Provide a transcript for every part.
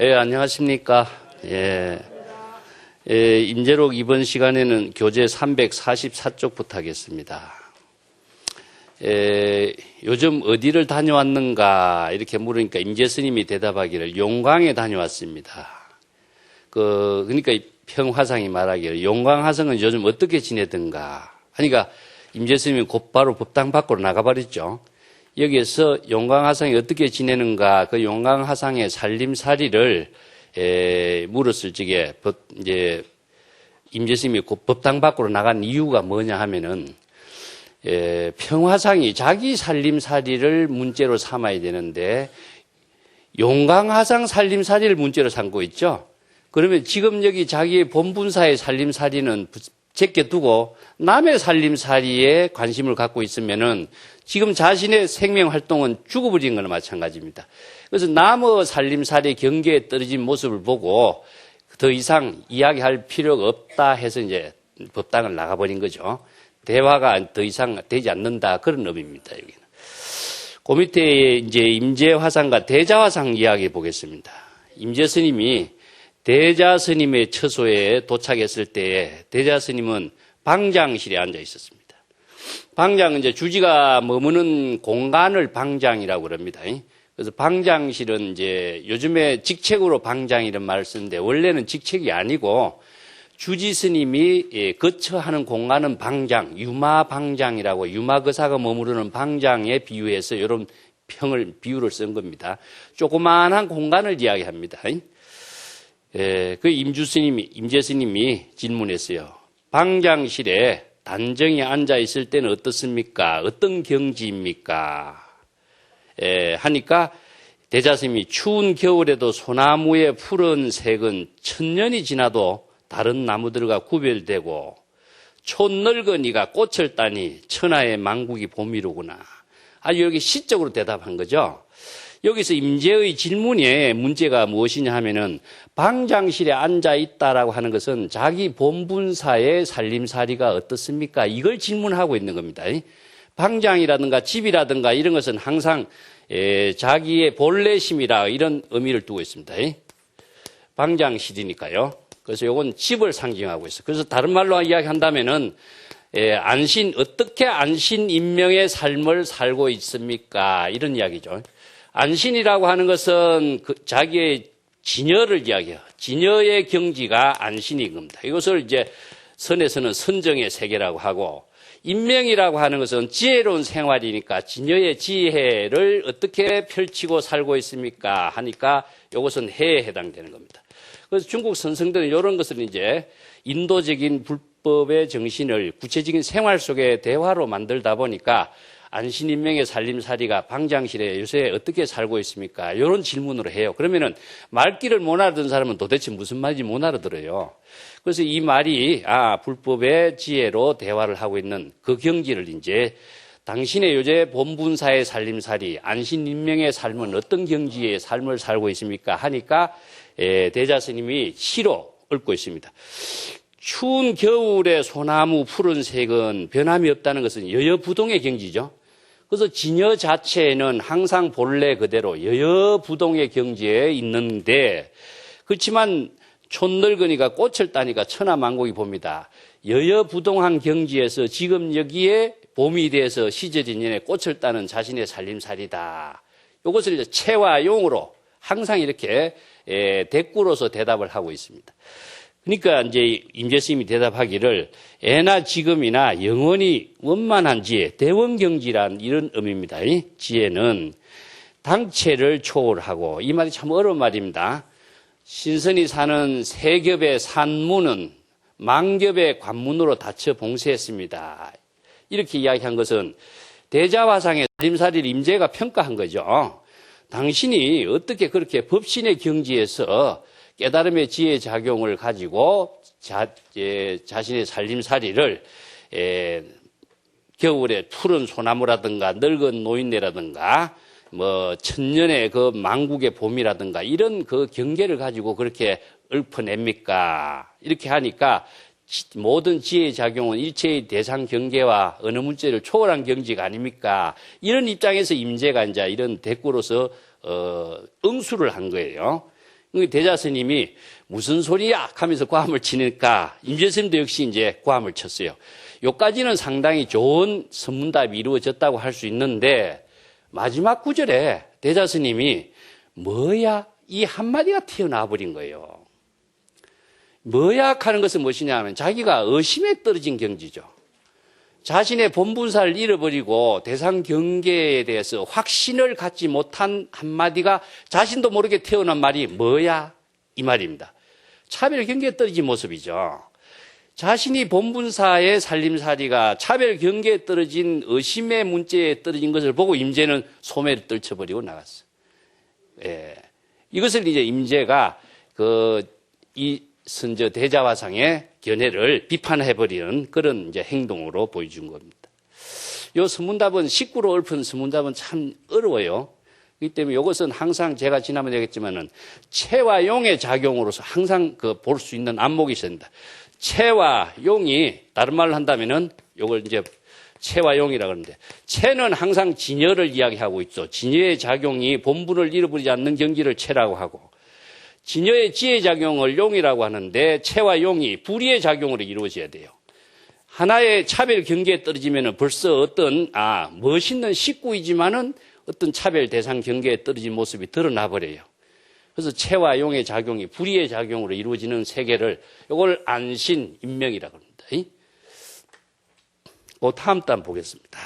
예, 안녕하십니까. 임재록 이번 시간에는 교재 344쪽부터 하겠습니다. 요즘 어디를 다녀왔는가 이렇게 물으니까 임재 스님이 대답하기를 용광에 다녀왔습니다. 그러니까 평화상이 말하기를 용광화성은 요즘 어떻게 지내든가 하니까 임재 스님이 곧바로 법당 밖으로 나가버렸죠. 여기에서 용광화상이 어떻게 지내는가, 그 용광화상의 살림살이를 물었을 적에 이제 임재 스님이 법당 밖으로 나간 이유가 뭐냐 하면은 평화상이 자기 살림살이를 문제로 삼아야 되는데 용광화상 살림살이를 문제로 삼고 있죠. 그러면 지금 여기 자기의 본분사의 살림살이는 제껴두고 남의 살림살이에 관심을 갖고 있으면은 지금 자신의 생명활동은 죽어버린 거나 마찬가지입니다. 그래서 남의 살림살이 경계에 떨어진 모습을 보고 더 이상 이야기할 필요가 없다 해서 이제 법당을 나가버린 거죠. 대화가 더 이상 되지 않는다, 그런 의미입니다, 여기는. 그 밑에 이제 임재화상과 대자화상 이야기 보겠습니다. 임재 스님이 대자 스님의 처소에 도착했을 때에 대자 스님은 방장실에 앉아 있었습니다. 방장은 이제 주지가 머무는 공간을 방장이라고 그럽니다. 그래서 방장실은 이제 요즘에 직책으로 방장이라는 말을 쓰는데 원래는 직책이 아니고 주지 스님이 거처하는 공간은 방장, 유마방장이라고 유마거사가 머무르는 방장에 비유해서 이런 비유를 쓴 겁니다. 조그마한 공간을 이야기합니다. 그 임재 스님이 질문했어요. 방장실에 단정히 앉아 있을 때는 어떻습니까? 어떤 경지입니까? 하니까 대자 스님이 추운 겨울에도 소나무의 푸른 색은 천년이 지나도 다른 나무들과 구별되고 촌늙은이가 꽃을 따니 천하의 만국이 봄이로구나. 아주 여기 시적으로 대답한 거죠. 여기서 임재의 질문에 문제가 무엇이냐 하면은 방장실에 앉아 있다라고 하는 것은 자기 본분사의 살림살이가 어떻습니까? 이걸 질문하고 있는 겁니다. 방장이라든가 집이라든가 이런 것은 항상 자기의 본래심이라 이런 의미를 두고 있습니다. 방장실이니까요. 그래서 이건 집을 상징하고 있어요. 그래서 다른 말로 이야기한다면은 어떻게 안신인명의 삶을 살고 있습니까? 이런 이야기죠. 안신이라고 하는 것은 자기의 진여를 이야기해요. 진여의 경지가 안신인 겁니다. 이것을 이제 선에서는 선정의 세계라고 하고, 인명이라고 하는 것은 지혜로운 생활이니까 진여의 지혜를 어떻게 펼치고 살고 있습니까? 하니까 이것은 해에 해당되는 겁니다. 그래서 중국 선성들은 이런 것을 이제 인도적인 불법의 정신을 구체적인 생활 속의 대화로 만들다 보니까 안신인명의 살림살이가 방장실에 요새 어떻게 살고 있습니까? 이런 질문으로 해요. 그러면은 말귀를 못 알아듣는 사람은 도대체 무슨 말인지 못 알아들어요. 그래서 이 말이 불법의 지혜로 대화를 하고 있는 그 경지를 이제 당신의 요새 본분사의 살림살이, 안신인명의 삶은 어떤 경지의 삶을 살고 있습니까? 하니까 대자 스님이 시로 읊고 있습니다. 추운 겨울에 소나무 푸른색은 변함이 없다는 것은 여여부동의 경지죠. 그래서 진여 자체는 항상 본래 그대로 여여부동의 경지에 있는데, 그렇지만 촌늙은이가 꽃을 따니까 천하만국이 봅니다. 여여부동한 경지에서 지금 여기에 봄이 돼서 시절이 년에 꽃을 따는 자신의 살림살이다. 이것을 이제 체와 용으로 항상 이렇게 대꾸로서 대답을 하고 있습니다. 그러니까 이제 임재 스님이 대답하기를 애나 지금이나 영원히 원만한 지혜, 대원경지란 이런 의미입니다. 이 지혜는 당체를 초월하고, 이 말이 참 어려운 말입니다. 신선이 사는 세겹의 산문은 만겹의 관문으로 닫혀 봉쇄했습니다. 이렇게 이야기한 것은 대자화상의 살림살이를 임재가 평가한 거죠. 당신이 어떻게 그렇게 법신의 경지에서 깨달음의 지혜 작용을 가지고 자신의 살림살이를 겨울에 푸른 소나무라든가 늙은 노인네라든가 천년의 그 만국의 봄이라든가 이런 그 경계를 가지고 그렇게 읊어냅니까? 이렇게 하니까 모든 지혜의 작용은 일체의 대상 경계와 어느 문제를 초월한 경지가 아닙니까? 이런 입장에서 임재가 이제 이런 대꾸로서 응수를 한 거예요. 대자 스님이 무슨 소리야 하면서 고함을 치니까 임재 스님도 역시 이제 고함을 쳤어요. 요까지는 상당히 좋은 선문답이 이루어졌다고 할 수 있는데 마지막 구절에 대자 스님이 뭐야 이 한마디가 튀어나와 버린 거예요. 뭐야 하는 것은 무엇이냐 하면 자기가 의심에 떨어진 경지죠. 자신의 본분사를 잃어버리고 대상 경계에 대해서 확신을 갖지 못한 한마디가 자신도 모르게 태어난 말이 뭐야? 이 말입니다. 차별 경계에 떨어진 모습이죠. 자신이 본분사의 살림살이가 차별 경계에 떨어진 의심의 문제에 떨어진 것을 보고 임재는 소매를 떨쳐버리고 나갔어요. 예. 이것을 이제 임재가 이 선저 대자화상의 견해를 비판해버리는 그런 이제 행동으로 보여준 겁니다. 요 선문답은 식구로 읊은 선문답은 참 어려워요. 그렇기 때문에 이것은 항상 제가 지난번에 얘기했지만은 채와 용의 작용으로서 항상 볼 수 있는 안목이 있습니다. 채와 용이 다른 말로 한다면은 요걸 이제 채와 용이라고 하는데 채는 항상 진여를 이야기하고 있죠. 진여의 작용이 본분을 잃어버리지 않는 경지를 채라고 하고 진여의 지혜작용을 용이라고 하는데 채와 용이 불의의 작용으로 이루어져야 돼요. 하나의 차별 경계에 떨어지면 벌써 어떤 멋있는 식구이지만은 어떤 차별 대상 경계에 떨어진 모습이 드러나 버려요. 그래서 채와 용의 작용이 불의의 작용으로 이루어지는 세계를 이걸 안신인명이라고 합니다. 다음 단 보겠습니다.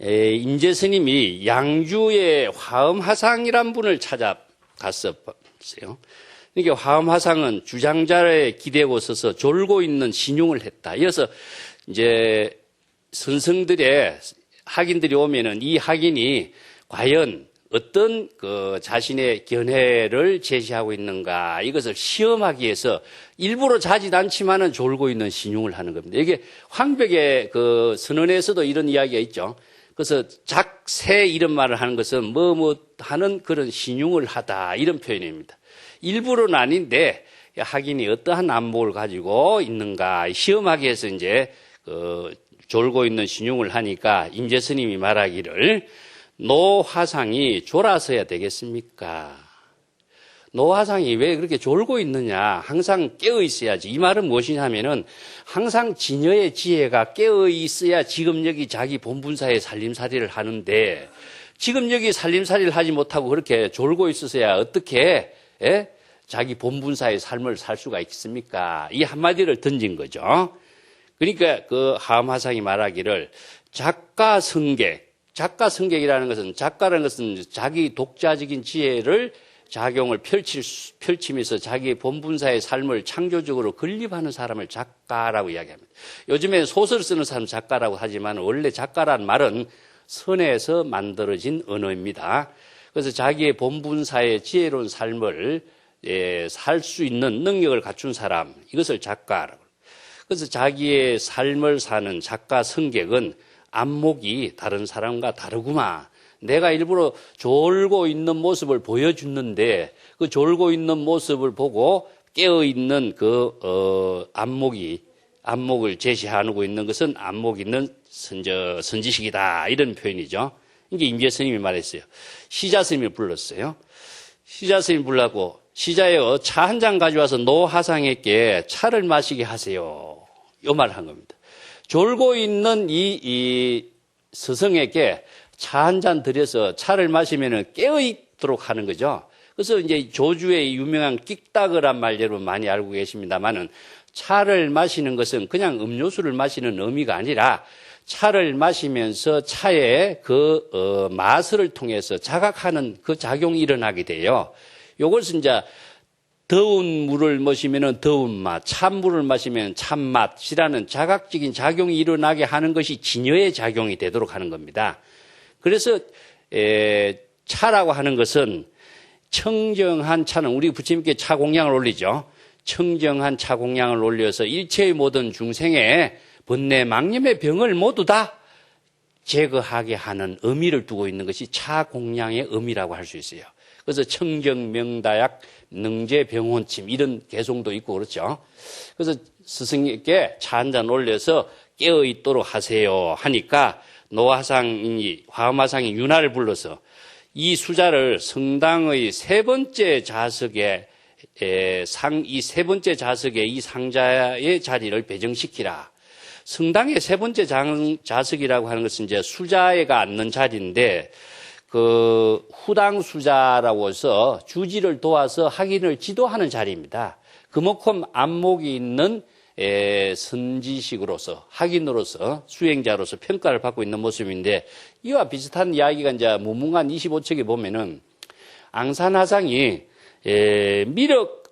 임재 스님이 양주의 화엄화상이란 분을 찾아갔었어요. 그러니까 화엄화상은 주장자의 기대고 서서 졸고 있는 신용을 했다. 이어서 이제 선성들의 학인들이 오면은 이 학인이 과연 어떤 자신의 견해를 제시하고 있는가 이것을 시험하기 위해서 일부러 자진 않지만은 졸고 있는 신용을 하는 겁니다. 이게 황벽의 선언에서도 이런 이야기가 있죠. 그래서 작새 이런 말을 하는 것은 뭐 하는 그런 신용을 하다 이런 표현입니다. 일부러는 아닌데 학인이 어떠한 안목을 가지고 있는가 시험하기 위해서 이제 졸고 있는 신용을 하니까 임재 스님이 말하기를 노화상이 졸아서야 되겠습니까? 노화상이 왜 그렇게 졸고 있느냐? 항상 깨어 있어야지. 이 말은 무엇이냐 하면은 항상 진여의 지혜가 깨어 있어야 지금 여기 자기 본분사의 살림살이를 하는데 지금 여기 살림살이를 하지 못하고 그렇게 졸고 있어서야 어떻게 자기 본분사의 삶을 살 수가 있습니까? 이 한마디를 던진 거죠. 그러니까 화엄화상이 말하기를 작가성객이라는 것은 작가라는 것은 자기 독자적인 지혜를 작용을 펼치면서 자기의 본분사의 삶을 창조적으로 건립하는 사람을 작가라고 이야기합니다. 요즘에 소설 쓰는 사람 작가라고 하지만 원래 작가란 말은 선에서 만들어진 언어입니다. 그래서 자기의 본분사의 지혜로운 삶을 살 수 있는 능력을 갖춘 사람, 이것을 작가라고. 그래서 자기의 삶을 사는 작가 성객은 안목이 다른 사람과 다르구만. 내가 일부러 졸고 있는 모습을 보여주는데 그 졸고 있는 모습을 보고 깨어있는 안목을 제시하고 있는 것은 안목 있는 선지식이다. 이런 표현이죠. 이게 임재 스님이 말했어요. 시자 스님이 불렀어요. 시자 스님이 불렀고 시자여 차 한 잔 가져와서 노화상에게 차를 마시게 하세요. 이 말을 한 겁니다. 졸고 있는 이 스승에게 차 한 잔 들여서 차를 마시면은 깨어있도록 하는 거죠. 그래서 이제 조주의 유명한 끽다그란 말 여러분 많이 알고 계십니다만은 차를 마시는 것은 그냥 음료수를 마시는 의미가 아니라 차를 마시면서 차의 맛을 통해서 자각하는 그 작용이 일어나게 돼요. 요것은 이제 더운 물을 마시면 더운 맛, 찬물을 마시면 찬맛이라는 자각적인 작용이 일어나게 하는 것이 진여의 작용이 되도록 하는 겁니다. 그래서 차라고 하는 것은 청정한 차는 우리 부처님께 차 공양을 올리죠. 청정한 차 공양을 올려서 일체의 모든 중생의 번뇌 망념의 병을 모두 다 제거하게 하는 의미를 두고 있는 것이 차 공양의 의미라고 할 수 있어요. 그래서 청정, 명다약, 능제, 병혼침 이런 개송도 있고 그렇죠. 그래서 스승님께 차 한 잔 올려서 깨어 있도록 하세요 하니까 화엄화상이 윤화를 불러서 이 수자를 성당의 세 번째 좌석에 이 세 번째 좌석에 이 상자의 자리를 배정시키라. 성당의 세 번째 좌석이라고 하는 것은 이제 수자가 앉는 자리인데 그 후당 수자라고 해서 주지를 도와서 학인을 지도하는 자리입니다. 그만큼 안목이 있는 선지식으로서 학인으로서 수행자로서 평가를 받고 있는 모습인데 이와 비슷한 이야기가 이제 무문관 25척에 보면은 앙산화상이 미륵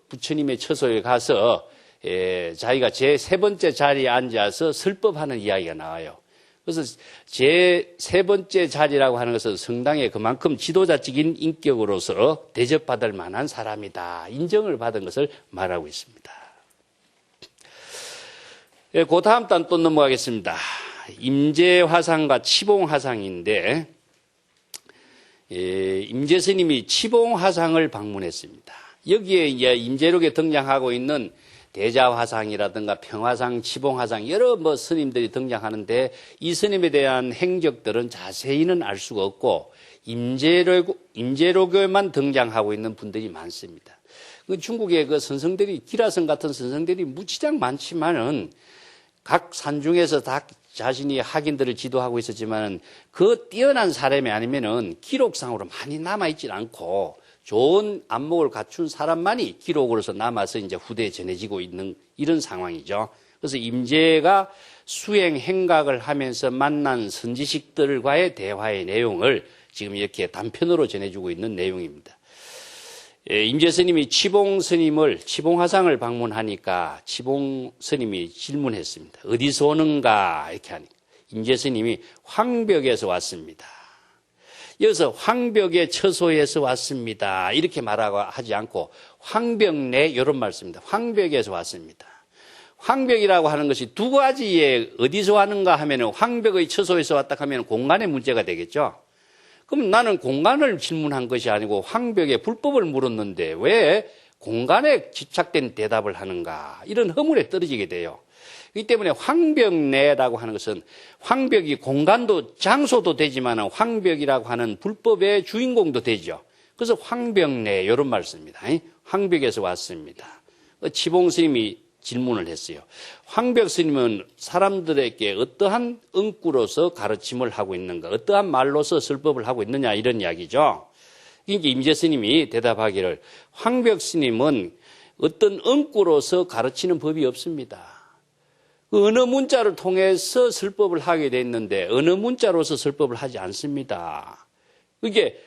부처님의 처소에 가서 자기가 제 세 번째 자리에 앉아서 설법하는 이야기가 나와요. 그래서 제 세 번째 자리라고 하는 것은 성당에 그만큼 지도자적인 인격으로서 대접받을 만한 사람이다. 인정을 받은 것을 말하고 있습니다. 그 다음 단 또 넘어가겠습니다. 임재화상과 치봉화상인데 임재스님이 치봉화상을 방문했습니다. 여기에 이제 임재록에 등장하고 있는 대자화상이라든가 평화상, 치봉화상 여러 스님들이 등장하는데 이 스님에 대한 행적들은 자세히는 알 수가 없고 임재록에만 등장하고 있는 분들이 많습니다. 중국의 그 선성들이 기라성 같은 선성들이 무지장 많지만은 각 산 중에서 다 자신이 학인들을 지도하고 있었지만은 그 뛰어난 사람이 아니면은 기록상으로 많이 남아있질 않고 좋은 안목을 갖춘 사람만이 기록으로서 남아서 이제 후대에 전해지고 있는 이런 상황이죠. 그래서 임재가 수행 행각을 하면서 만난 선지식들과의 대화의 내용을 지금 이렇게 단편으로 전해주고 있는 내용입니다. 임재 스님이 치봉 스님을 치봉화상을 방문하니까 치봉 스님이 질문했습니다. 어디서 오는가 이렇게 하니까 임재 스님이 황벽에서 왔습니다. 여기서 황벽의 처소에서 왔습니다. 이렇게 말하고 하지 않고 황벽내 이런 말씀입니다. 황벽에서 왔습니다. 황벽이라고 하는 것이 두 가지에 어디서 왔는가 하면 황벽의 처소에서 왔다 하면 공간의 문제가 되겠죠. 그럼 나는 공간을 질문한 것이 아니고 황벽의 불법을 물었는데 왜 공간에 집착된 대답을 하는가 이런 허물에 떨어지게 돼요. 이 때문에 황벽내라고 하는 것은 황벽이 공간도 장소도 되지만 황벽이라고 하는 불법의 주인공도 되죠. 그래서 황벽내 이런 말씀입니다. 황벽에서 왔습니다. 치봉 스님이 질문을 했어요. 황벽 스님은 사람들에게 어떠한 응꾸로서 가르침을 하고 있는가, 어떠한 말로서 설법을 하고 있느냐 이런 이야기죠. 이제 임재 스님이 대답하기를 황벽 스님은 어떤 응꾸로서 가르치는 법이 없습니다. 어느 문자를 통해서 설법을 하게 됐는데 어느 문자로서 설법을 하지 않습니다. 이게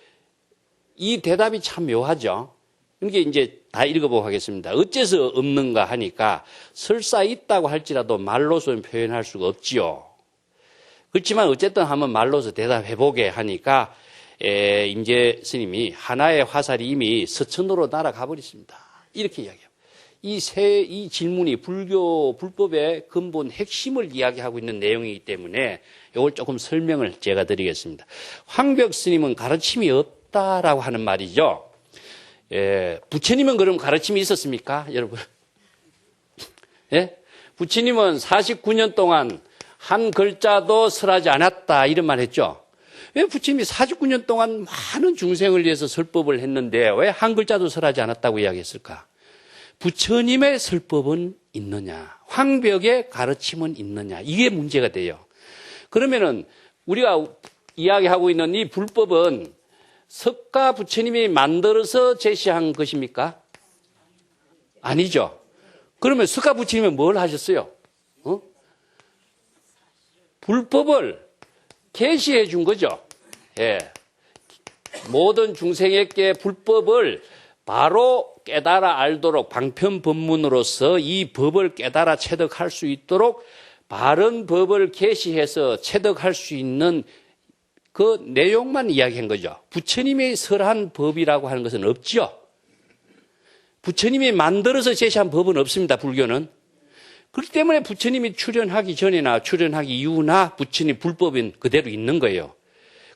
이 대답이 참 묘하죠. 이게 이제 다 읽어보고 하겠습니다. 어째서 없는가 하니까 설사 있다고 할지라도 말로서는 표현할 수가 없지요. 그렇지만 어쨌든 한번 말로서 대답해보게 하니까 임재 스님이 하나의 화살이 이미 서천으로 날아가 버렸습니다. 이렇게 이야기합니다. 이 질문이 불법의 근본 핵심을 이야기하고 있는 내용이기 때문에 이걸 조금 설명을 제가 드리겠습니다. 황벽 스님은 가르침이 없다라고 하는 말이죠. 부처님은 그럼 가르침이 있었습니까? 여러분. 예? 부처님은 49년 동안 한 글자도 설하지 않았다 이런 말 했죠. 왜 부처님이 49년 동안 많은 중생을 위해서 설법을 했는데 왜 한 글자도 설하지 않았다고 이야기했을까? 부처님의 설법은 있느냐? 황벽의 가르침은 있느냐? 이게 문제가 돼요. 그러면은 우리가 이야기하고 있는 이 불법은 석가 부처님이 만들어서 제시한 것입니까? 아니죠. 그러면 석가 부처님은 뭘 하셨어요? 불법을 계시해 준 거죠. 예. 모든 중생에게 불법을 바로 깨달아 알도록 방편법문으로서 이 법을 깨달아 체득할 수 있도록 바른 법을 계시해서 체득할 수 있는 그 내용만 이야기한 거죠. 부처님이 설한 법이라고 하는 것은 없죠. 부처님이 만들어서 제시한 법은 없습니다. 불교는. 그렇기 때문에 부처님이 출현하기 전이나 출현하기 이후나 부처님 불법은 그대로 있는 거예요.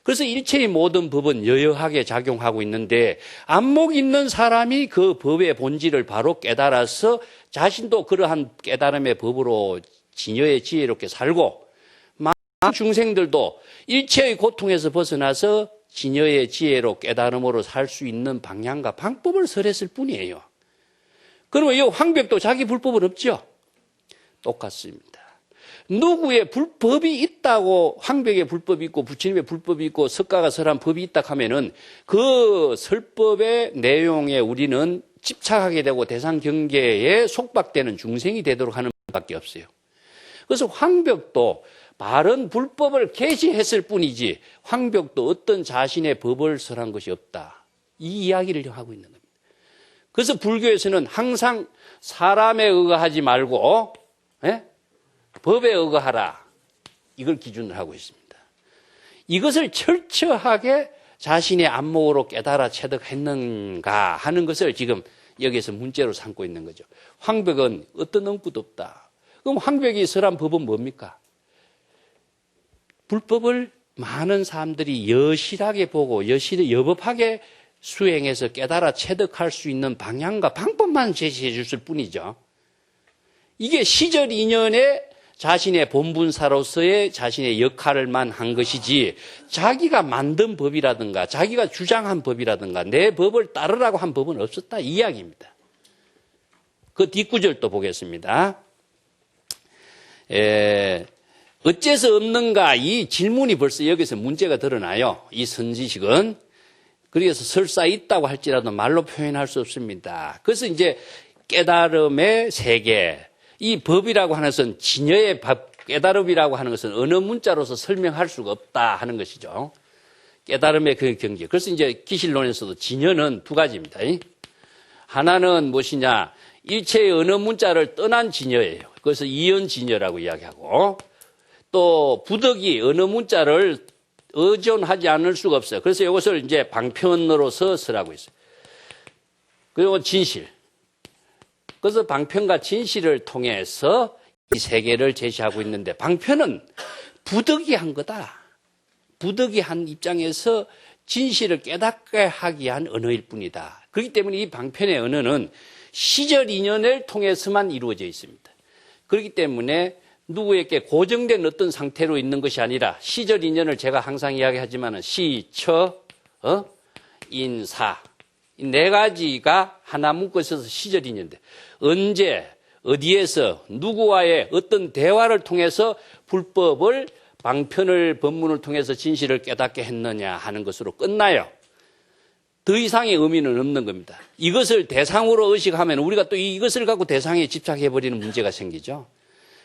그래서 일체의 모든 법은 여여하게 작용하고 있는데 안목 있는 사람이 그 법의 본질을 바로 깨달아서 자신도 그러한 깨달음의 법으로 진여에 지혜롭게 살고 중생들도 일체의 고통에서 벗어나서 진여의 지혜로 깨달음으로 살 수 있는 방향과 방법을 설했을 뿐이에요. 그러면 이 황벽도 자기 불법은 없죠? 똑같습니다. 누구의 불법이 있다고 황벽에 불법이 있고 부처님의 불법이 있고 석가가 설한 법이 있다 하면은 그 설법의 내용에 우리는 집착하게 되고 대상 경계에 속박되는 중생이 되도록 하는 밖에 없어요. 그래서 황벽도 바른 불법을 계시했을 뿐이지 황벽도 어떤 자신의 법을 설한 것이 없다. 이 이야기를 하고 있는 겁니다. 그래서 불교에서는 항상 사람에 의거하지 말고 법에 의거하라. 이걸 기준으로 하고 있습니다. 이것을 철저하게 자신의 안목으로 깨달아 체득했는가 하는 것을 지금 여기에서 문제로 삼고 있는 거죠. 황벽은 어떤 엉구도 없다. 그럼 황벽이 설한 법은 뭡니까? 불법을 많은 사람들이 여실하게 보고 여법하게 수행해서 깨달아 체득할 수 있는 방향과 방법만 제시해 줬을 뿐이죠. 이게 시절 인연에 자신의 본분사로서의 자신의 역할을만 한 것이지 자기가 만든 법이라든가 자기가 주장한 법이라든가 내 법을 따르라고 한 법은 없었다 이 이야기입니다. 그 뒷구절도 보겠습니다. 어째서 없는가 이 질문이 벌써 여기서 문제가 드러나요. 이 선지식은. 그래서 설사 있다고 할지라도 말로 표현할 수 없습니다. 그래서 이제 깨달음의 세계, 이 법이라고 하는 것은 진여의 법, 깨달음이라고 하는 것은 어느 문자로서 설명할 수가 없다 하는 것이죠. 깨달음의 그 경계. 그래서 이제 기실론에서도 진여는 두 가지입니다. 하나는 무엇이냐? 일체의 어느 문자를 떠난 진여예요. 그래서 이연 진여라고 이야기하고 또 부덕이 어느 문자를 의존하지 않을 수가 없어요. 그래서 이것을 이제 방편으로서 설하고 있어요. 그리고 진실. 그래서 방편과 진실을 통해서 이 세계를 제시하고 있는데 방편은 부덕이 한 거다. 부덕이 한 입장에서 진실을 깨닫게 하기 위한 언어일 뿐이다. 그렇기 때문에 이 방편의 언어는 시절 인연을 통해서만 이루어져 있습니다. 그렇기 때문에 누구에게 고정된 어떤 상태로 있는 것이 아니라 시절 인연을 제가 항상 이야기하지만 시처, 인사 이 네 가지가 하나 묶어 있어서 시절 인연인데 언제 어디에서 누구와의 어떤 대화를 통해서 불법을 방편을 법문을 통해서 진실을 깨닫게 했느냐 하는 것으로 끝나요. 더 이상의 의미는 없는 겁니다. 이것을 대상으로 의식하면 우리가 또 이것을 갖고 대상에 집착해버리는 문제가 생기죠.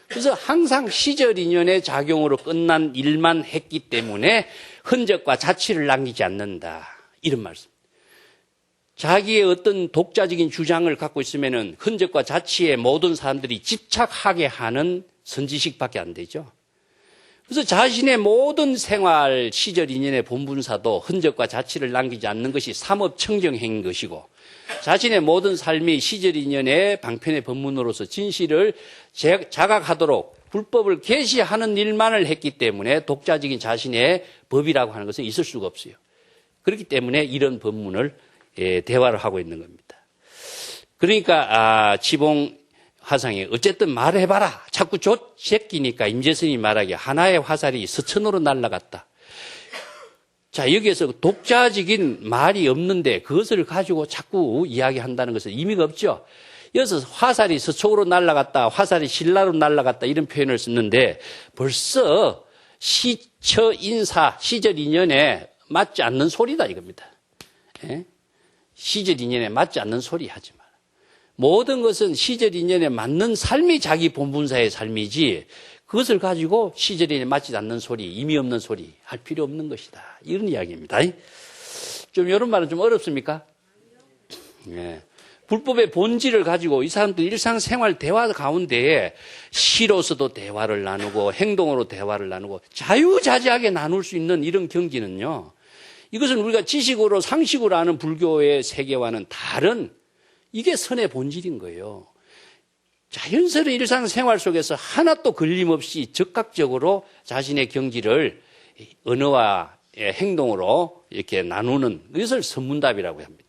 그래서 항상 시절 인연의 작용으로 끝난 일만 했기 때문에 흔적과 자취를 남기지 않는다. 이런 말씀. 자기의 어떤 독자적인 주장을 갖고 있으면은 흔적과 자취에 모든 사람들이 집착하게 하는 선지식밖에 안 되죠. 그래서 자신의 모든 생활 시절 인연의 본분사도 흔적과 자취를 남기지 않는 것이 삼업청정행인 것이고 자신의 모든 삶이 시절 인연의 방편의 법문으로서 진실을 자각하도록 불법을 계시하는 일만을 했기 때문에 독자적인 자신의 법이라고 하는 것은 있을 수가 없어요. 그렇기 때문에 이런 법문을 대화를 하고 있는 겁니다. 그러니까 지봉 화상이 어쨌든 말해봐라. 자꾸 새끼니까 임재선이 말하기에 하나의 화살이 서천으로 날아갔다. 자, 여기에서 독자적인 말이 없는데 그것을 가지고 자꾸 이야기한다는 것은 의미가 없죠. 여기서 화살이 서쪽으로 날아갔다, 화살이 신라로 날아갔다 이런 표현을 쓰는데 벌써 시처 인사, 시절 인연에 맞지 않는 소리다 이겁니다. 예? 시절 인연에 맞지 않는 소리 하지 마라. 모든 것은 시절 인연에 맞는 삶이 자기 본분사의 삶이지 그것을 가지고 시절 인연에 맞지 않는 소리, 의미 없는 소리 할 필요 없는 것이다. 이런 이야기입니다. 좀 이런 말은 좀 어렵습니까? 네. 불법의 본질을 가지고 이 사람들 일상생활 대화 가운데에 시로서도 대화를 나누고 행동으로 대화를 나누고 자유자재하게 나눌 수 있는 이런 경지는요. 이것은 우리가 지식으로 상식으로 아는 불교의 세계와는 다른 이게 선의 본질인 거예요. 자연스러운 일상생활 속에서 하나도 걸림없이 적극적으로 자신의 경지를 언어와 행동으로 이렇게 나누는 이것을 선문답이라고 합니다.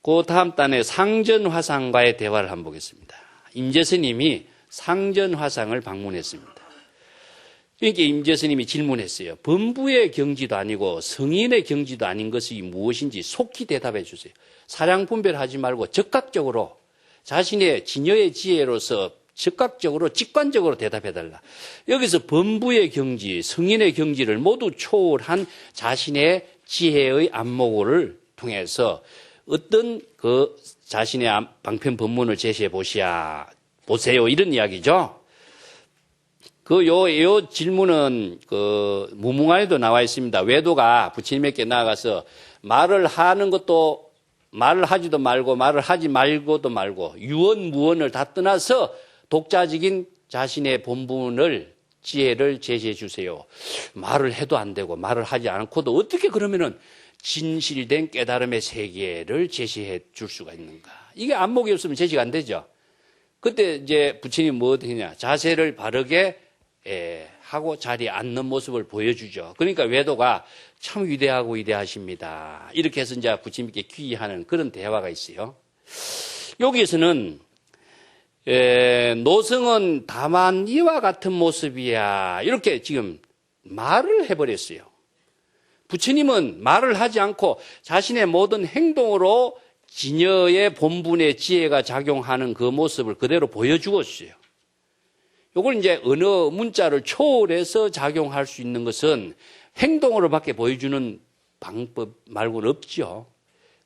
그 다음 단에 상전화상과의 대화를 한번 보겠습니다. 임재스님이 상전화상을 방문했습니다. 그러니까 임재 스님이 질문했어요. 범부의 경지도 아니고 성인의 경지도 아닌 것이 무엇인지 속히 대답해 주세요. 사량 분별하지 말고 적극적으로 자신의 진여의 지혜로서 적극적으로 직관적으로 대답해달라. 여기서 범부의 경지, 성인의 경지를 모두 초월한 자신의 지혜의 안목을 통해서 어떤 그 자신의 방편 법문을 제시해 보세요. 이런 이야기죠. 요 질문은 무문관에도 나와 있습니다. 외도가 부처님에게 나아가서 말을 하지도 말고 말을 하지 말고도 말고 유언무언을 다 떠나서 독자적인 자신의 본분을 지혜를 제시해 주세요. 말을 해도 안 되고 말을 하지 않고도 어떻게 그러면은 진실된 깨달음의 세계를 제시해 줄 수가 있는가? 이게 안목이 없으면 제시가 안 되죠. 그때 이제 부처님 뭐 어떻게 했냐? 자세를 바르게 하고 자리에 앉는 모습을 보여주죠. 그러니까 외도가 참 위대하고 위대하십니다. 이렇게 해서 이제 부처님께 귀의하는 그런 대화가 있어요. 여기에서는 노성은 다만 이와 같은 모습이야. 이렇게 지금 말을 해버렸어요. 부처님은 말을 하지 않고 자신의 모든 행동으로 진여의 본분의 지혜가 작용하는 그 모습을 그대로 보여주었어요. 이걸 이제 언어 문자를 초월해서 작용할 수 있는 것은 행동으로밖에 보여주는 방법 말고는 없죠.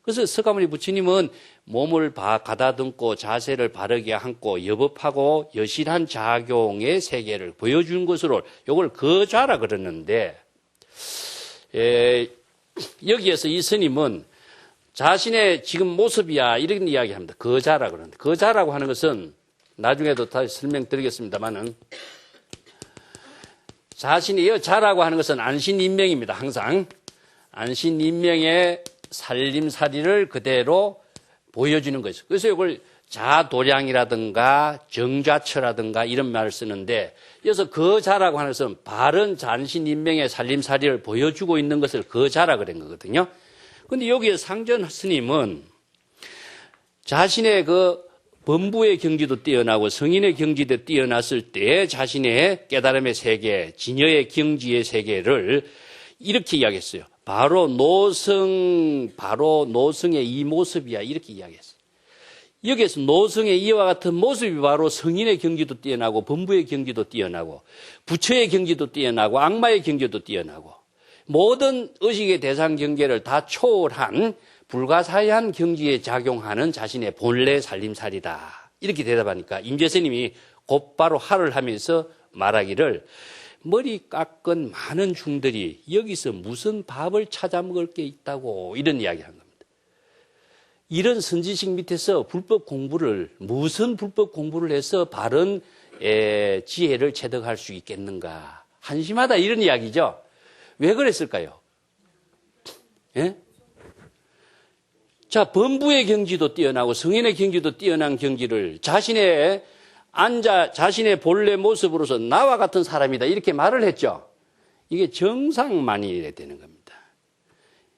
그래서 석가모니 부처님은 몸을 가다듬고 자세를 바르게 앉고 여법하고 여실한 작용의 세계를 보여주는 것으로 이걸 거좌라 그러는데, 여기에서 이 스님은 자신의 지금 모습이야 이런 이야기합니다. 거좌라 그러는데, 거좌라고 하는 것은 나중에도 다시 설명드리겠습니다만은 자신이 자라고 하는 것은 안신인명입니다. 항상 안신인명의 살림살이를 그대로 보여주는 것이죠. 그래서 이걸 자도량이라든가 정좌처라든가 이런 말을 쓰는데, 여기서 거자라고 하는 것은 바른 안신인명의 살림살이를 보여주고 있는 것을 거자라 그런 거거든요. 그런데 여기에 상전 스님은 자신의 범부의 경지도 뛰어나고 성인의 경지도 뛰어났을 때 자신의 깨달음의 세계, 진여의 경지의 세계를 이렇게 이야기했어요. 바로 노성의 이 모습이야. 이렇게 이야기했어요. 여기에서 노성의 이와 같은 모습이 바로 성인의 경지도 뛰어나고 범부의 경지도 뛰어나고 부처의 경지도 뛰어나고 악마의 경지도 뛰어나고 모든 의식의 대상 경계를 다 초월한 불가사의한 경지에 작용하는 자신의 본래 살림살이다. 이렇게 대답하니까 임재 스님이 곧바로 할을 하면서 말하기를, 머리 깎은 많은 중들이 여기서 무슨 밥을 찾아 먹을 게 있다고 이런 이야기하는 겁니다. 이런 선지식 밑에서 무슨 불법 공부를 해서 바른 지혜를 체득할 수 있겠는가. 한심하다 이런 이야기죠. 왜 그랬을까요? 예? 자, 범부의 경지도 뛰어나고 성인의 경지도 뛰어난 경지를 자신의 본래 모습으로서 나와 같은 사람이다 이렇게 말을 했죠. 이게 정상만이 되는 겁니다.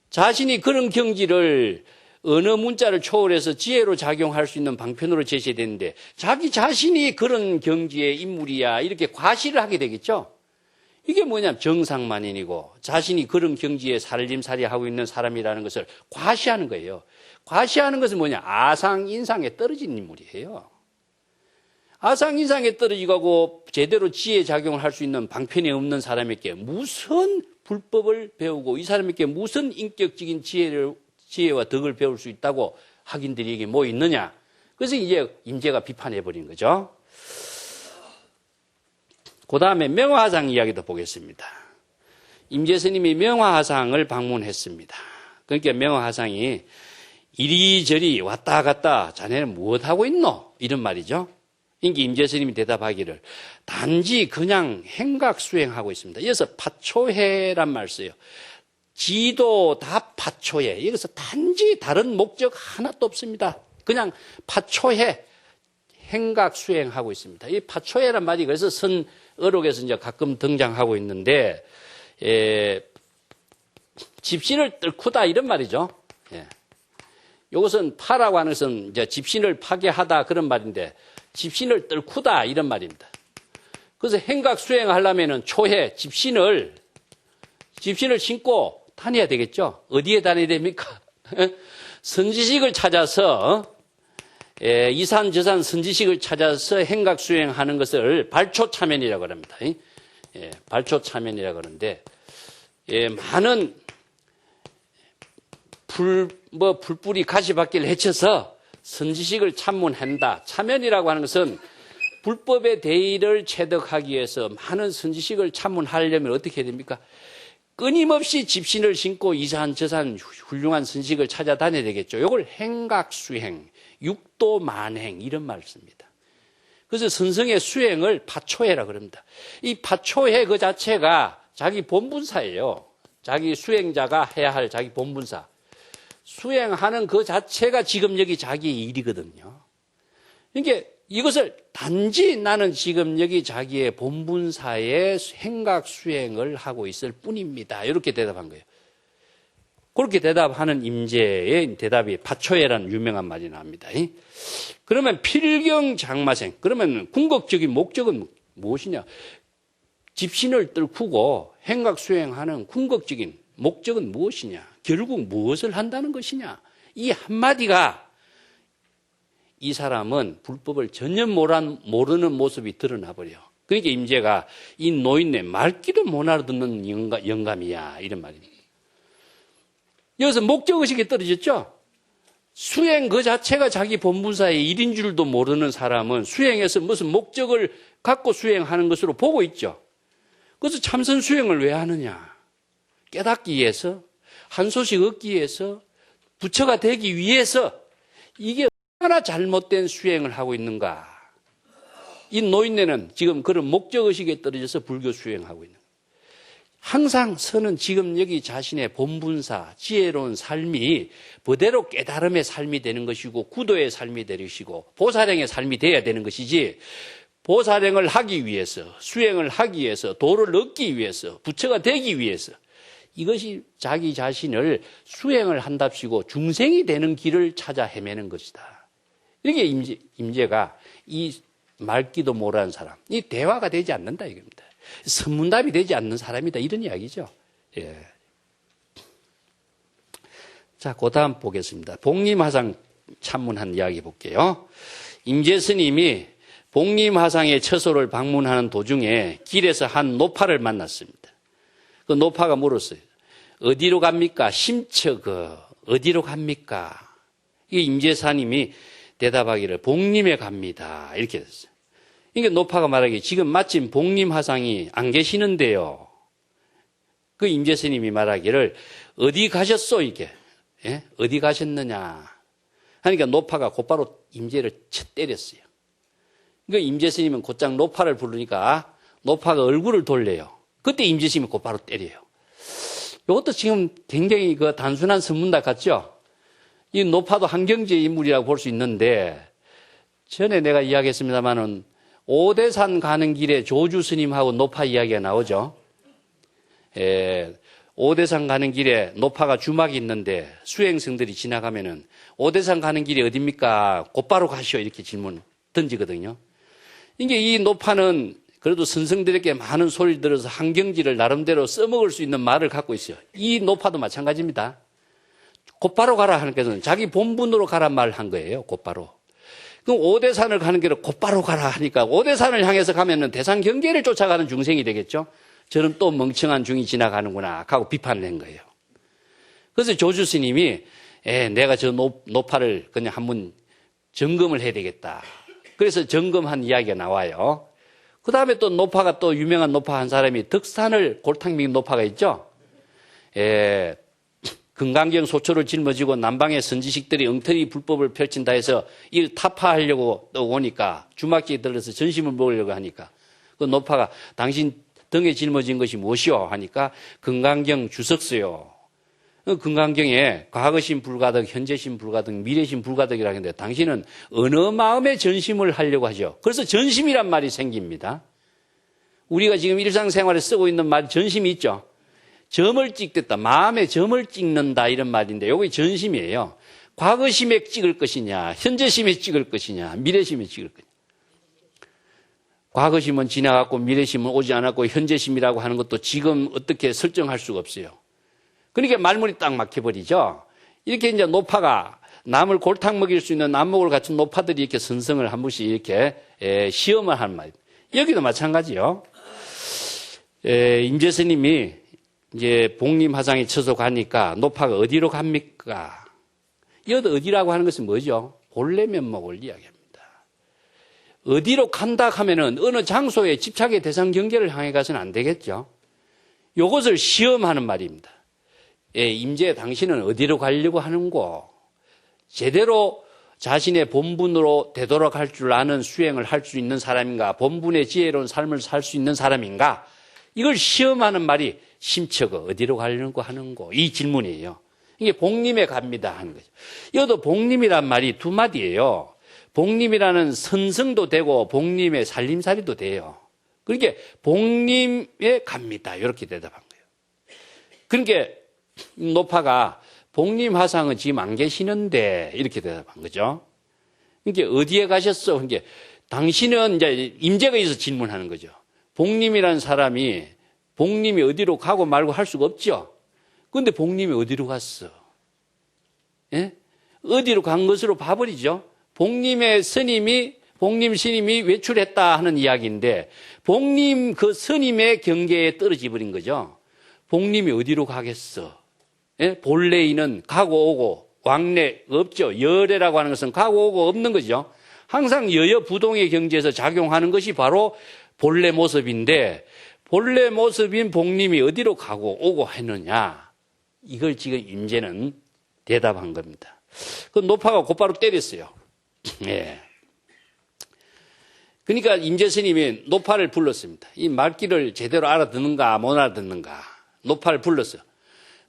자신이 그런 경지를 언어 문자를 초월해서 지혜로 작용할 수 있는 방편으로 제시되는데 자기 자신이 그런 경지의 인물이야 이렇게 과시를 하게 되겠죠. 이게 뭐냐면 정상만인이고 자신이 그런 경지에 살림살이하고 있는 사람이라는 것을 과시하는 거예요. 과시하는 것은 뭐냐? 아상인상에 떨어진 인물이에요. 아상인상에 떨어지고 제대로 지혜 작용을 할 수 있는 방편이 없는 사람에게 무슨 불법을 배우고 이 사람에게 무슨 인격적인 지혜와 덕을 배울 수 있다고 학인들이 이게 뭐 있느냐? 그래서 이제 임재가 비판해버린 거죠. 그 다음에 명화하상 이야기도 보겠습니다. 임재 스님이 명화하상을 방문했습니다. 그러니까 명화하상이 이리저리 왔다 갔다 자네는 무엇하고 있노? 이런 말이죠. 그러니까 임재 스님이 대답하기를 단지 그냥 행각 수행하고 있습니다. 여기서 파초해란 말 써요. 지도 다 파초해. 여기서 단지 다른 목적 하나도 없습니다. 그냥 파초해. 행각 수행하고 있습니다. 이 파초해란 말이 그래서 선어록에서 이제 가끔 등장하고 있는데, 집신을 뚫고다 이런 말이죠. 예. 이것은 파라고 하는 것은 이제 집신을 파괴하다 그런 말인데, 집신을 뚫고다 이런 말입니다. 그래서 행각 수행하려면은 초해 집신을 신고 다녀야 되겠죠. 어디에 다녀야 됩니까? 선지식을 찾아서 이산 저산 선지식을 찾아서 행각 수행하는 것을 발초차면이라고 합니다. 발초차면이라고 하는데 많은 풀뿌리 가시밭길을 헤쳐서 선지식을 참문한다. 차면이라고 하는 것은 불법의 대의를 체득하기 위해서 많은 선지식을 참문하려면 어떻게 해야 됩니까? 끊임없이 집신을 신고 이산 저산 훌륭한 선지식을 찾아다녀야 되겠죠. 이걸 행각수행, 육도만행 이런 말을 씁니다. 그래서 선성의 수행을 파초해라 그럽니다. 이 파초해 그 자체가 자기 본분사예요. 자기 수행자가 해야 할 자기 본분사. 수행하는 그 자체가 지금 여기 자기의 일이거든요. 그러니까 이것을 단지 나는 지금 여기 자기의 본분사의 행각 수행을 하고 있을 뿐입니다. 이렇게 대답한 거예요. 그렇게 대답하는 임재의 대답이 파초해라는 유명한 말이 나옵니다. 그러면 필경장마생, 그러면 궁극적인 목적은 무엇이냐? 집신을 뚫고 행각 수행하는 궁극적인 목적은 무엇이냐? 결국 무엇을 한다는 것이냐? 이 한마디가 이 사람은 불법을 전혀 모르는 모습이 드러나 버려. 그러니까 임재가 이 노인네 말귀도 못 알아듣는 영감이야 이런 말입니다. 여기서 목적의식이 떨어졌죠? 수행 그 자체가 자기 본분사의 일인 줄도 모르는 사람은 수행에서 무슨 목적을 갖고 수행하는 것으로 보고 있죠. 그래서 참선 수행을 왜 하느냐? 깨닫기 위해서, 한 소식 얻기 위해서, 부처가 되기 위해서 이게 얼마나 잘못된 수행을 하고 있는가. 이 노인네는 지금 그런 목적의식에 떨어져서 불교 수행하고 있는 거예요. 항상 서는 지금 여기 자신의 본분사, 지혜로운 삶이 그대로 깨달음의 삶이 되는 것이고 구도의 삶이 되는 것이고 보살행의 삶이 되어야 되는 것이지 보살행을 하기 위해서, 수행을 하기 위해서, 도를 얻기 위해서, 부처가 되기 위해서 이것이 자기 자신을 수행을 한답시고 중생이 되는 길을 찾아 헤매는 것이다. 이게 임재가 이 말귀도 모르는 사람, 이 대화가 되지 않는다 이겁니다. 선문답이 되지 않는 사람이다 이런 이야기죠. 예. 자, 그 다음 보겠습니다. 복림화상 참문한 이야기 볼게요. 임재 스님이 복림화상의 처소를 방문하는 도중에 길에서 한 노파를 만났습니다. 그 노파가 물었어요. 어디로 갑니까? 심처그 어디로 갑니까? 이 임재사님이 대답하기를 복림에 갑니다. 이렇게 됐어요. 그러니까 노파가 말하기에 지금 마침 복림화상이 안 계시는데요. 그 임재스님이 말하기를 어디 가셨소 이게? 예? 어디 가셨느냐? 하니까 노파가 곧바로 임재를 쳐 때렸어요. 그러니까 임재스님은 곧장 노파를 부르니까 노파가 얼굴을 돌려요. 그때 임재스님이 곧바로 때려요. 이것도 지금 굉장히 그 단순한 선문답 같죠? 이 노파도 한경제 인물이라고 볼 수 있는데 전에 내가 이야기했습니다마는 오대산 가는 길에 조주 스님하고 노파 이야기가 나오죠. 오대산 가는 길에 노파가 주막이 있는데 수행성들이 지나가면은 오대산 가는 길이 어딥니까? 곧바로 가시오 이렇게 질문 던지거든요. 이게 이 노파는 그래도 선성들에게 많은 소리를 들어서 한경지를 나름대로 써먹을 수 있는 말을 갖고 있어요. 이 노파도 마찬가지입니다. 곧바로 가라 하는 것은 자기 본분으로 가란 말을 한 거예요. 곧바로. 그럼 오대산을 가는 길을 곧바로 가라 하니까 오대산을 향해서 가면은 대산 경계를 쫓아가는 중생이 되겠죠. 저는 또 멍청한 중이 지나가는구나 하고 비판을 한 거예요. 그래서 조주 스님이 내가 저 노파를 그냥 한번 점검을 해야 되겠다. 그래서 점검한 이야기가 나와요. 그 다음에 또 노파가 또 유명한 노파 한 사람이 덕산을 골탕민 노파가 있죠. 금강경 소초를 짊어지고 남방의 선지식들이 엉터리 불법을 펼친다 해서 이걸 타파하려고 또 오니까 주막지에 들어서 전심을 먹으려고 하니까 그 노파가 당신 등에 짊어진 것이 무엇이오? 하니까 금강경 주석서요. 금강경에 과거심 불가득, 현재심 불가득, 미래심 불가득이라고 하는데 당신은 어느 마음에 전심을 하려고 하죠? 그래서 전심이란 말이 생깁니다. 우리가 지금 일상생활에 쓰고 있는 말이 전심이 있죠. 점을 찍겠다. 마음에 점을 찍는다 이런 말인데 여기 전심이에요. 과거심에 찍을 것이냐, 현재심에 찍을 것이냐, 미래심에 찍을 것이냐. 과거심은 지나갔고 미래심은 오지 않았고 현재심이라고 하는 것도 지금 어떻게 설정할 수가 없어요. 그러니까 말문이 딱 막혀버리죠. 이렇게 이제 노파가 남을 골탕 먹일 수 있는 안목을 갖춘 노파들이 이렇게 선성을 한 번씩 이렇게 시험을 하는 말입니다. 여기도 마찬가지요. 임재 스님이 이제 복림화상에 처소 가니까 노파가 어디로 갑니까? 여기도 어디라고 하는 것은 뭐죠? 본래 면목을 이야기합니다. 어디로 간다 하면은 어느 장소에 집착의 대상 경계를 향해 가서는 안 되겠죠. 이것을 시험하는 말입니다. 임재 당신은 어디로 가려고 하는고? 제대로 자신의 본분으로 되돌아갈 줄 아는 수행을 할 수 있는 사람인가? 본분의 지혜로운 삶을 살 수 있는 사람인가? 이걸 시험하는 말이 심처가 어디로 가려고 하는고? 이 질문이에요. 이게 복림에 갑니다 하는 거죠. 이것도 복림이란 말이 두 마디예요. 복림이라는 선성도 되고 복림의 살림살이도 돼요. 그러니까 복림에 갑니다. 이렇게 대답한 거예요. 그러니까 노파가 복림화상은 지금 안 계시는데 이렇게 대답한 거죠. 그러니까 어디에 가셨어? 그러니까 당신은 이제 임재가 있어서 질문하는 거죠. 복림이라는 사람이 복림이 어디로 가고 말고 할 수가 없죠. 그런데 복림이 어디로 갔어? 예? 어디로 간 것으로 봐버리죠. 복림의 스님이 복림 스님이 외출했다 하는 이야기인데 복림 그 스님의 경계에 떨어져 버린 거죠. 복림이 어디로 가겠어? 예? 본래인은 가고 오고 왕래 없죠. 열애라고 하는 것은 가고 오고 없는 거죠. 항상 여여부동의 경지에서 작용하는 것이 바로 본래 모습인데 본래 모습인 복림이 어디로 가고 오고 했느냐. 이걸 지금 임재는 대답한 겁니다. 그 노파가 곧바로 때렸어요. 예. 그러니까 임재 스님이 노파를 불렀습니다. 이 말귀를 제대로 알아듣는가 못 알아듣는가. 노파를 불렀어요.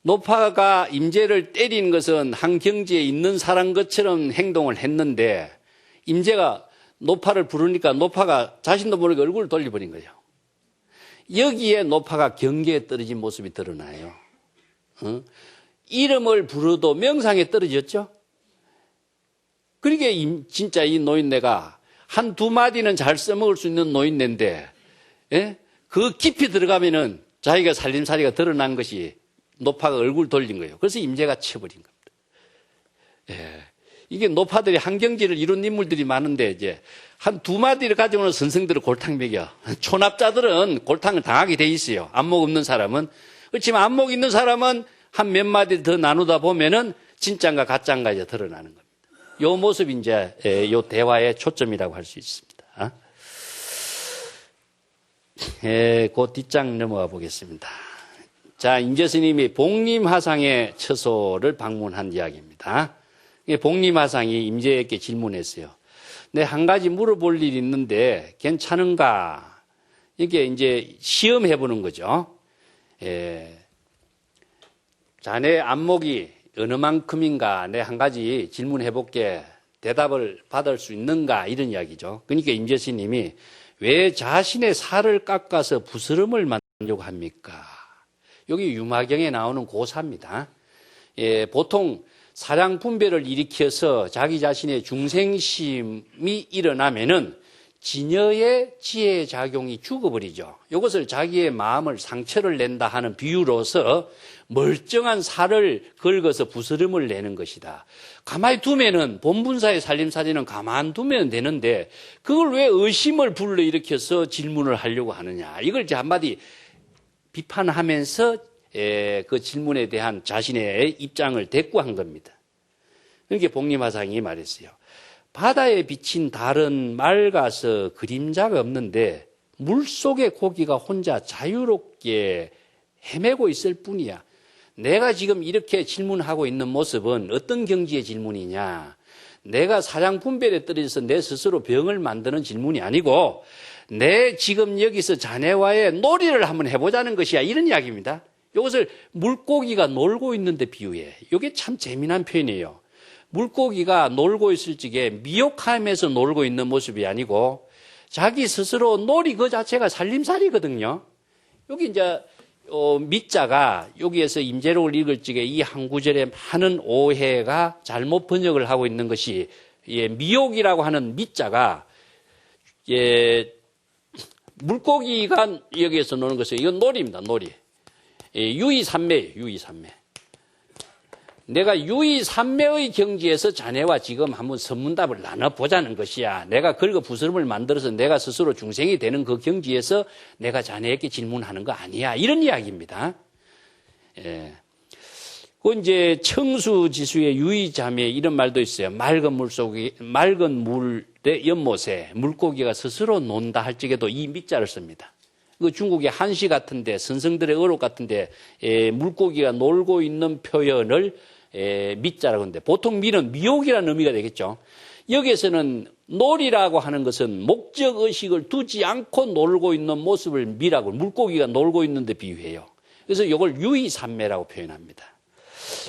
노파가 임재를 때리는 것은 한 경지에 있는 사람 것처럼 행동을 했는데 임재가 노파를 부르니까 노파가 자신도 모르게 얼굴을 돌려버린 거예요. 여기에 노파가 경계에 떨어진 모습이 드러나요. 이름을 부르도 명상에 떨어졌죠. 그러니까 진짜 이 노인네가 한 두 마디는 잘 써먹을 수 있는 노인네인데 예? 그 깊이 들어가면은 자기가 살림살이가 드러난 것이 노파가 얼굴 돌린 거예요. 그래서 임재가 쳐버린 겁니다. 예. 이게 노파들이 한경지를 이룬 인물들이 많은데 이제 한 두 마디를 가지고는 선생들을 골탕 먹여. 초납자들은 골탕을 당하게 돼 있어요. 안목 없는 사람은. 그렇지만 안목 있는 사람은 한 몇 마디 더 나누다 보면은 진짜인가 가짜인가 이제 드러나는 겁니다. 요 모습이 이제 요 대화의 초점이라고 할 수 있습니다. 그 뒷장 넘어가 보겠습니다. 자, 임재 스님이 복림화상의 처소를 방문한 이야기입니다. 복림화상이 임재에게 질문했어요. 내 한 가지 물어볼 일이 있는데 괜찮은가? 이게 이제 시험해보는 거죠. 자네 안목이 어느 만큼인가 내 한 가지 질문해볼게. 대답을 받을 수 있는가? 이런 이야기죠. 그러니까 임재 스님이 왜 자신의 살을 깎아서 부스럼을 만들려고 합니까? 여기 유마경에 나오는 고사입니다. 보통 사량 분별을 일으켜서 자기 자신의 중생심이 일어나면은 진여의 지혜 작용이 죽어버리죠. 이것을 자기의 마음을 상처를 낸다 하는 비유로서 멀쩡한 살을 긁어서 부스럼을 내는 것이다. 가만히 두면은 본분사의 살림살이는 가만두면 되는데 그걸 왜 의심을 불러일으켜서 질문을 하려고 하느냐. 이걸 이제 한마디 비판하면서 그 질문에 대한 자신의 입장을 대꾸한 겁니다. 그러니까 복림화상이 말했어요. 바다에 비친 달은 맑아서 그림자가 없는데 물속의 고기가 혼자 자유롭게 헤매고 있을 뿐이야. 내가 지금 이렇게 질문하고 있는 모습은 어떤 경지의 질문이냐. 내가 사량 분별에 떨어져서 내 스스로 병을 만드는 질문이 아니고 내 지금 여기서 자네와의 놀이를 한번 해보자는 것이야. 이런 이야기입니다. 이것을 물고기가 놀고 있는데 비유해. 이게 참 재미난 표현이에요. 물고기가 놀고 있을 적에 미혹함에서 놀고 있는 모습이 아니고 자기 스스로 놀이 그 자체가 살림살이거든요. 여기 이제 미자가 여기에서 임재록을 읽을 적에 이 한 구절에 많은 오해가 잘못 번역을 하고 있는 것이 미혹이라고 하는 미자가 물고기가 여기에서 노는 것은 이건 놀이입니다. 놀이. 유이산매예요. 유이산매. 내가 유이산매의 경지에서 자네와 지금 한번 선문답을 나눠보자는 것이야. 내가 긁어 부스럼을 만들어서 내가 스스로 중생이 되는 그 경지에서 내가 자네에게 질문하는 거 아니야. 이런 이야기입니다. 예. 그 이제 청수지수의 유의자매 이런 말도 있어요. 맑은 물의 연못에 물고기가 스스로 논다 할 적에도 이 미자를 씁니다. 그 중국의 한시 같은데 선성들의 어록 같은데 물고기가 놀고 있는 표현을 미자라고 하는데 보통 미는 미혹이라는 의미가 되겠죠. 여기에서는 놀이라고 하는 것은 목적 의식을 두지 않고 놀고 있는 모습을 미라고 물고기가 놀고 있는데 비유해요. 그래서 이걸 유의산매라고 표현합니다.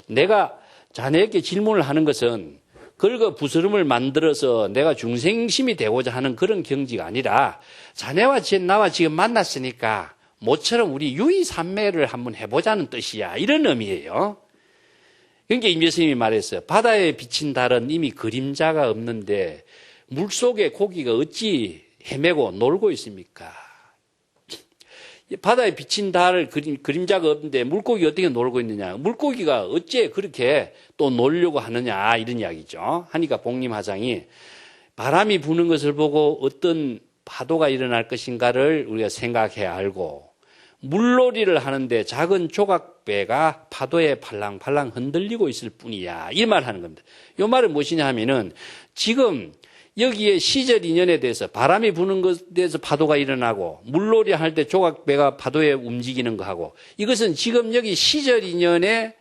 내가 자네에게 질문을 하는 것은 긁어 부스럼을 만들어서 내가 중생심이 되고자 하는 그런 경지가 아니라 자네와 나와 지금 만났으니까 모처럼 우리 유의산매를 한번 해보자는 뜻이야. 이런 의미예요. 그러니까 임 교수님이 말했어요. 바다에 비친 달은 이미 그림자가 없는데 물속에 고기가 어찌 헤매고 놀고 있습니까? 바다에 비친 달 그림자가 없는데 물고기 어떻게 놀고 있느냐. 물고기가 어째 그렇게 또 놀려고 하느냐 이런 이야기죠. 하니까 복림화장이 바람이 부는 것을 보고 어떤 파도가 일어날 것인가를 우리가 생각해야 알고 물놀이를 하는데 작은 조각배가 파도에 팔랑팔랑 흔들리고 있을 뿐이야. 이 말 하는 겁니다. 이 말은 무엇이냐 하면은 지금 여기에 시절 인연에 대해서 바람이 부는 것에 대해서 파도가 일어나고 물놀이 할 때 조각배가 파도에 움직이는 거하고 이것은 지금 여기 시절 인연의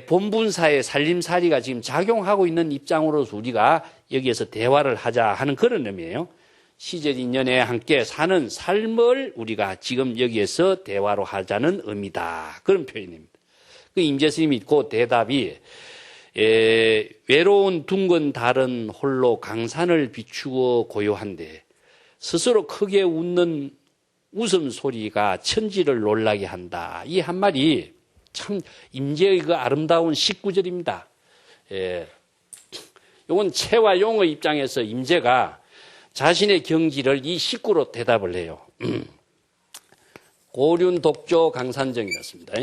본분사의 살림살이가 지금 작용하고 있는 입장으로서 우리가 여기에서 대화를 하자 하는 그런 의미예요. 시절 인연에 함께 사는 삶을 우리가 지금 여기에서 대화로 하자는 의미다. 그런 표현입니다. 그 임재 스님이 그 대답이 외로운 둥근 달은 홀로 강산을 비추어 고요한데 스스로 크게 웃는 웃음소리가 천지를 놀라게 한다. 이 한 말이 참 임재의 그 아름다운 19절입니다. 이건 채와 용의 입장에서 임재가 자신의 경지를 이 19로 대답을 해요. 고륜 독조 강산정이었습니다.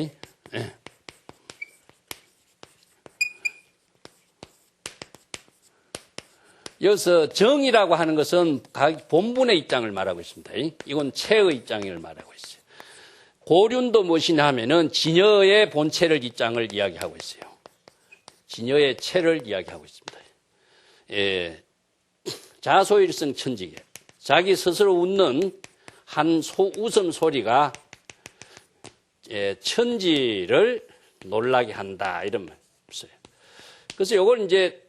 여기서 정이라고 하는 것은 각 본분의 입장을 말하고 있습니다. 이건 체의 입장을 말하고 있어요. 고륜도 무엇이냐 하면은 진여의 본체를 입장을 이야기하고 있어요. 진여의 체를 이야기하고 있습니다. 자소일성 천지계. 자기 스스로 웃는 한 웃음 소리가 천지를 놀라게 한다. 이런 말 있어요. 그래서 이걸 이제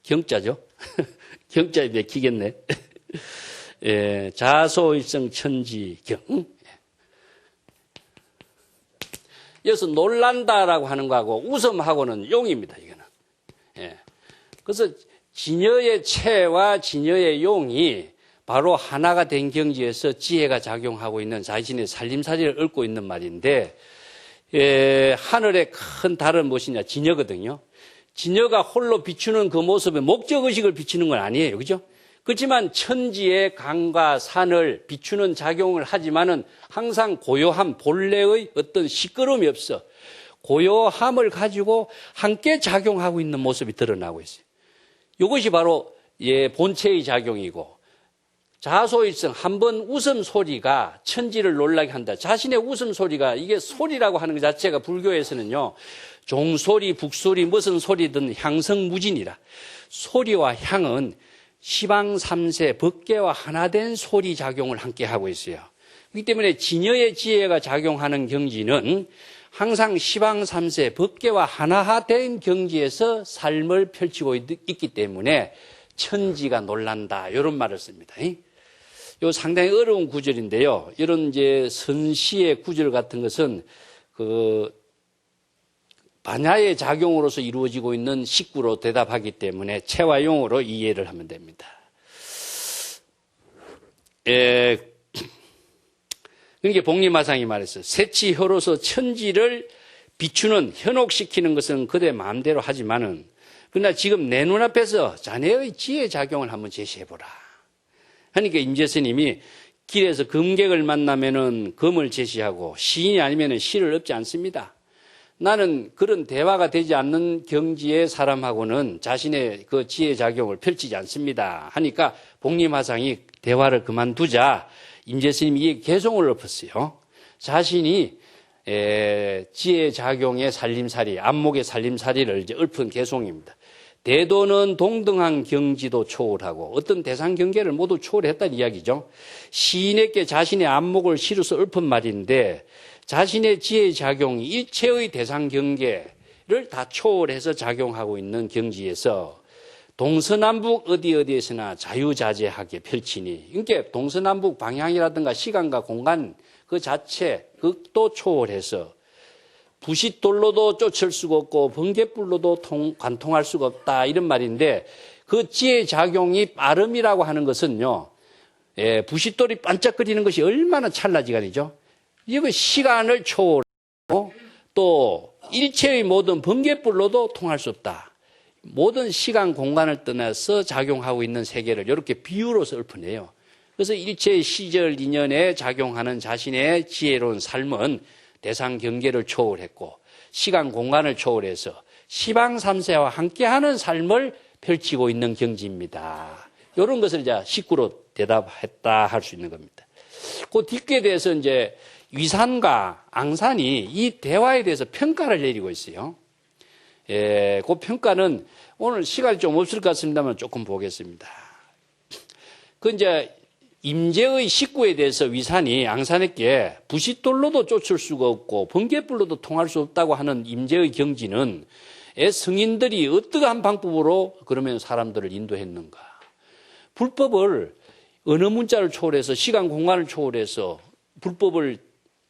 경자죠. 경자에 맥히겠네. 자소일성 천지경. 여기서 놀란다라고 하는 거하고 웃음하고는 용입니다. 이거는. 그래서 진여의 체와 진여의 용이 바로 하나가 된 경지에서 지혜가 작용하고 있는 자신의 살림살이를 읊고 있는 말인데 하늘의 큰 달은 무엇이냐? 진여거든요. 진여가 홀로 비추는 그 모습에 목적의식을 비추는 건 아니에요. 그죠? 그렇지만 천지의 강과 산을 비추는 작용을 하지만은 항상 고요함, 본래의 어떤 시끄러움이 없어. 고요함을 가지고 함께 작용하고 있는 모습이 드러나고 있어요. 이것이 바로 본체의 작용이고 자소일성 한번 웃음소리가 천지를 놀라게 한다. 자신의 웃음소리가 이게 소리라고 하는 것 자체가 불교에서는요. 종소리, 북소리, 무슨 소리든 향성무진이라. 소리와 향은 시방삼세, 법계와 하나된 소리 작용을 함께 하고 있어요. 그렇기 때문에 진여의 지혜가 작용하는 경지는 항상 시방삼세, 법계와 하나된 경지에서 삶을 펼치고 있기 때문에 천지가 놀란다. 이런 말을 씁니다. 이 상당히 어려운 구절인데요. 이런 이제 선시의 구절 같은 것은 반야의 작용으로서 이루어지고 있는 식구로 대답하기 때문에 체와 용어로 이해를 하면 됩니다. 그러니까 복림화상이 말했어요. 세치혀로서 천지를 비추는 현혹시키는 것은 그대 마음대로 하지만은 그러나 지금 내 눈앞에서 자네의 지혜작용을 한번 제시해보라. 그러니까 임재 스님이 길에서 금객을 만나면은 금을 제시하고 시인이 아니면은 시를 읊지 않습니다. 나는 그런 대화가 되지 않는 경지의 사람하고는 자신의 그 지혜작용을 펼치지 않습니다. 하니까 복림화상이 대화를 그만두자 임재 스님이 이게 개송을 엎었어요. 자신이 지혜작용의 살림살이, 안목의 살림살이를 이제 읊은 개송입니다. 대도는 동등한 경지도 초월하고 어떤 대상 경계를 모두 초월했다는 이야기죠. 시인에게 자신의 안목을 실어서 읊은 말인데 자신의 지혜작용이 일체의 대상 경계를 다 초월해서 작용하고 있는 경지에서 동서남북 어디에서나 자유자재하게 펼치니, 그러니까 동서남북 방향이라든가 시간과 공간 그 자체 극도 초월해서 부싯돌로도 쫓을 수가 없고 번갯불로도 관통할 수가 없다, 이런 말인데, 그 지혜작용이 빠름이라고 하는 것은요, 부싯돌이 반짝거리는 것이 얼마나 찰나지간이죠. 이거 시간을 초월하고 또 일체의 모든 번갯불로도 통할 수 없다. 모든 시간 공간을 떠나서 작용하고 있는 세계를 이렇게 비유로서 읊어내요. 그래서 일체의 시절 인연에 작용하는 자신의 지혜로운 삶은 대상 경계를 초월했고 시간 공간을 초월해서 시방 삼세와 함께하는 삶을 펼치고 있는 경지입니다. 이런 것을 이제 식구로 대답했다 할 수 있는 겁니다. 그 뒷게 대해서 이제 위산과 앙산이 이 대화에 대해서 평가를 내리고 있어요. 그 평가는 오늘 시간이 좀 없을 것 같습니다만 조금 보겠습니다. 그 이제 임재의 식구에 대해서 위산이 앙산에게 부싯돌로도 쫓을 수가 없고 번갯불로도 통할 수 없다고 하는 임재의 경지는 성인들이 어떠한 방법으로 그러면 사람들을 인도했는가. 불법을 어느 문자를 초월해서 시간 공간을 초월해서 불법을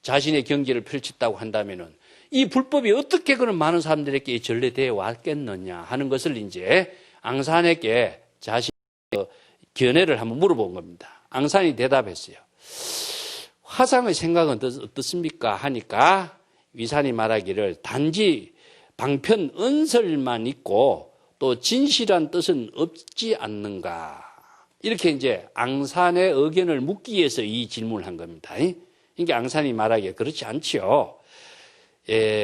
자신의 경지를 펼쳤다고 한다면은 이 불법이 어떻게 그런 많은 사람들에게 전래되어 왔겠느냐 하는 것을 이제 앙산에게 자신의 견해를 한번 물어본 겁니다. 앙산이 대답했어요. 화상의 생각은 어떻습니까? 하니까 위산이 말하기를 단지 방편 언설만 있고 또 진실한 뜻은 없지 않는가. 이렇게 이제 앙산의 의견을 묻기 위해서 이 질문을 한 겁니다. 그러니까 앙산이 말하기에 그렇지 않지요.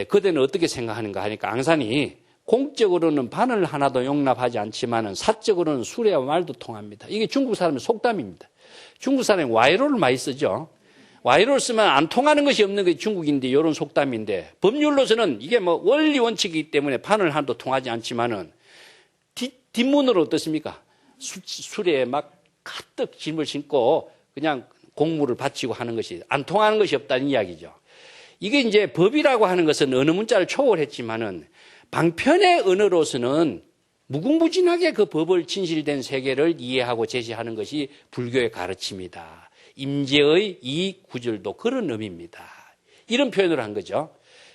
그대는 어떻게 생각하는가 하니까 앙산이 공적으로는 바늘 하나도 용납하지 않지만은 사적으로는 수레와 말도 통합니다. 이게 중국 사람의 속담입니다. 중국 사람이 와이로를 많이 쓰죠. 와이로를 쓰면 안 통하는 것이 없는 게 중국인데 이런 속담인데 법률로서는 이게 뭐 원리 원칙이기 때문에 바늘 하나도 통하지 않지만은 뒷문으로 어떻습니까? 수레에 막 가득 짐을 싣고 그냥 공무를 바치고 하는 것이 안 통하는 것이 없다는 이야기죠. 이게 이제 법이라고 하는 것은 어느 문자를 초월했지만은 방편의 언어로서는 무궁무진하게 그 법을 진실된 세계를 이해하고 제시하는 것이 불교의 가르침이다. 임재의 이 구절도 그런 의미입니다. 이런 표현을 한 거죠.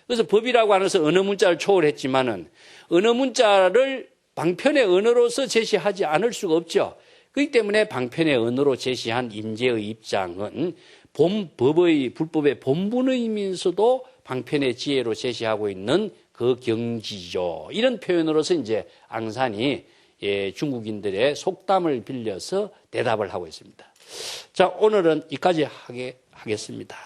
그래서 법이라고 하는 것은 어느 문자를 초월했지만은 어느 문자를 방편의 언어로서 제시하지 않을 수가 없죠. 그렇기 때문에 방편의 언어로 제시한 임재의 입장은 불법의 본분의면서도 방편의 지혜로 제시하고 있는 그 경지죠. 이런 표현으로서 이제 앙산이 중국인들의 속담을 빌려서 대답을 하고 있습니다. 자, 오늘은 여기까지 하겠습니다.